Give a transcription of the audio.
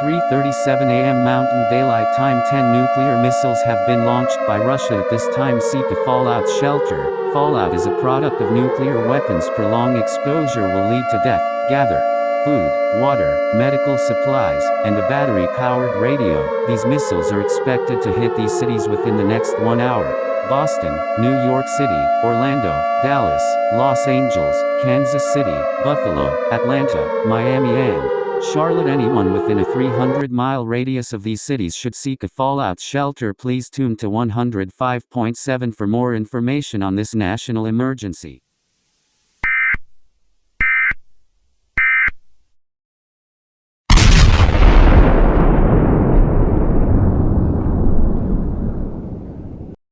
3:37 a.m. Mountain Daylight Time. 10 nuclear missiles have been launched by Russia at this time. Seek a fallout shelter. Fallout is a product of nuclear weapons. Prolonged exposure will lead to death. Gather food, water, medical supplies, and a battery-powered radio. These missiles are expected to hit these cities within the next 1 hour. Boston, New York City, Orlando, Dallas, Los Angeles, Kansas City, Buffalo, Atlanta, Miami, and Charlotte. Anyone within a 300-mile radius of these cities should seek a fallout shelter. Please tune to 105.7 for more information on this national emergency.